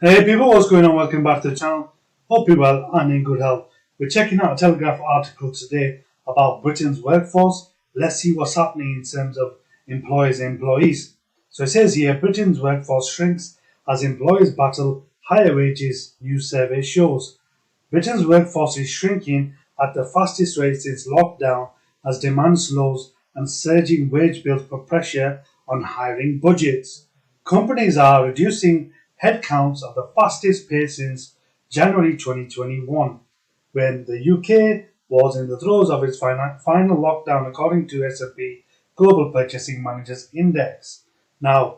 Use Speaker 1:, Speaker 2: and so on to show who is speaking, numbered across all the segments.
Speaker 1: Hey people, what's going on? Welcome back to the channel. Hope you're well and in good health. We're checking out a Telegraph article today about Britain's workforce. Let's see what's happening in terms of employers and employees. So it says here, Britain's workforce shrinks as employers battle higher wages, new survey shows. Britain's workforce is shrinking at the fastest rate since lockdown as demand slows and surging wage bills put pressure on hiring budgets. Companies are reducing headcounts at the fastest pace since January 2021, when the UK was in the throes of its final lockdown, according to S&P Global Purchasing Managers Index. Now,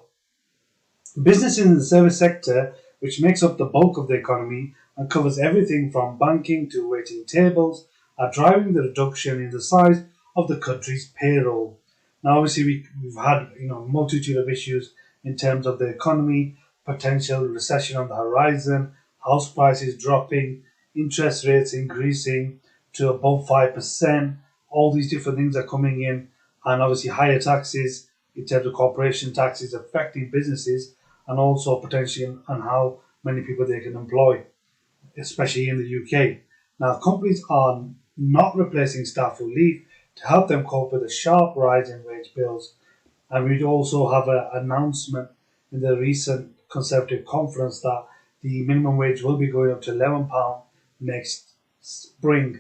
Speaker 1: businesses in the service sector, which makes up the bulk of the economy and covers everything from banking to waiting tables, are driving the reduction in the size of the country's payroll. Now, obviously, we've had a multitude of issues in terms of the economy, potential recession on the horizon, house prices dropping, interest rates increasing to above 5%. All these different things are coming in, and obviously higher taxes in terms of corporation taxes affecting businesses, and also potentially on how many people they can employ, especially in the UK. Now, companies are not replacing staff who leave to help them cope with a sharp rise in wage bills. And we'd also have an announcement in the recent Conservative conference that the minimum wage will be going up to £11 next spring.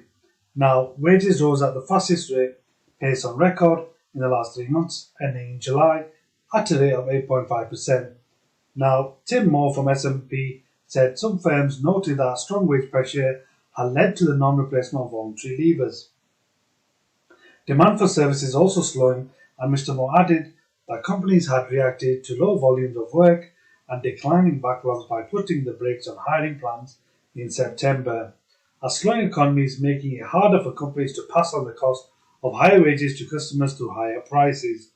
Speaker 1: Now, wages rose at the fastest rate pace on record in the last 3 months, ending in July, at a rate of 8.5%. Now, Tim Moore from S&P said some firms noted that strong wage pressure had led to the non-replacement of voluntary leavers. Demand for services also slowing, and Mr. Moore added that companies had reacted to low volumes of work and declining backlogs by putting the brakes on hiring plans in September. A slowing economy is making it harder for companies to pass on the cost of higher wages to customers through higher prices.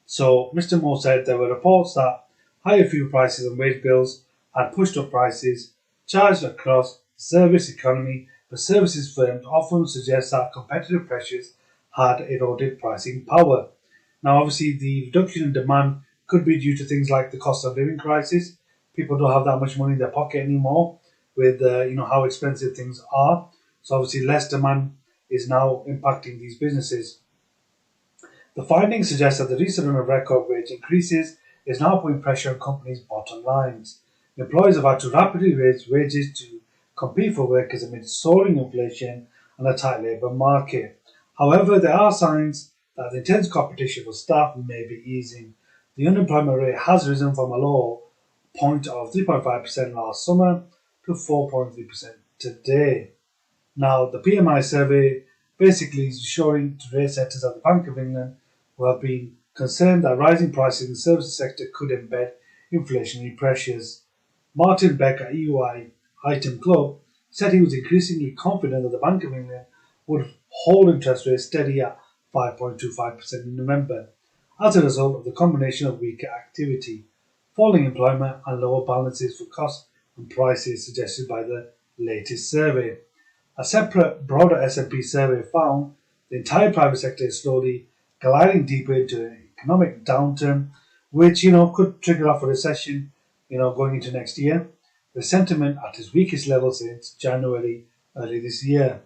Speaker 1: So Mr. Moore said there were reports that higher fuel prices and wage bills had pushed up prices charged across the service economy, but services firms often suggest that competitive pressures had eroded pricing power. Now, obviously, the reduction in demand could be due to things like the cost of living crisis. People don't have that much money in their pocket anymore with how expensive things are. So obviously, less demand is now impacting these businesses. The findings suggest that the recent run of record wage increases is now putting pressure on companies' bottom lines. Employers have had to rapidly raise wages to compete for workers amid soaring inflation and a tight labour market. However, there are signs that the intense competition for staff may be easing. The unemployment rate has risen from a low point of 3.5% last summer to 4.3% today. Now, the PMI survey basically is showing to rate setters at the Bank of England who have been concerned that rising prices in the services sector could embed inflationary pressures. Martin Beck at EY Item Club said he was increasingly confident that the Bank of England would hold interest rates steady at 5.25% in November as a result of the combination of weaker activity, falling employment and lower balances for costs and prices suggested by the latest survey. A separate, broader S&P survey found the entire private sector is slowly gliding deeper into an economic downturn, which could trigger off a recession going into next year, with sentiment at its weakest level since January early this year.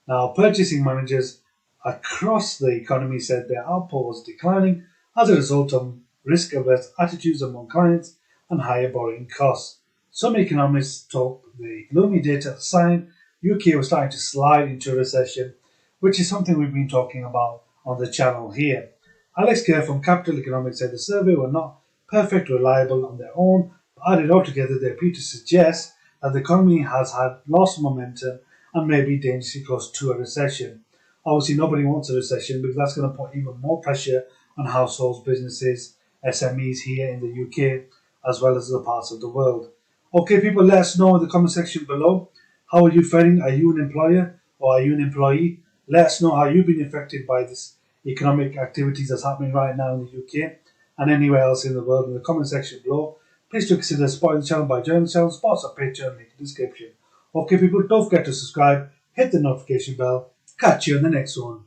Speaker 1: Now, purchasing managers across the economy said their output was declining as a result of risk-averse attitudes among clients and higher borrowing costs. Some economists took the gloomy data as a sign UK was starting to slide into a recession, which is something we've been talking about on the channel here. Alex Kerr from Capital Economics said the survey were not perfect or reliable on their own, but added altogether they appear to suggest that the economy has had lost momentum and may be dangerously close to a recession. Obviously, nobody wants a recession because that's going to put even more pressure on households, businesses, SMEs here in the UK, as well as other parts of the world. Okay, people, let us know in the comment section below. How are you faring? Are you an employer or are you an employee? Let us know how you've been affected by this economic activities that's happening right now in the UK and anywhere else in the world in the comment section below. Please do consider supporting the channel by joining the channel, support our Patreon, link in the description. Okay, people, don't forget to subscribe, hit the notification bell. Catch you in the next one.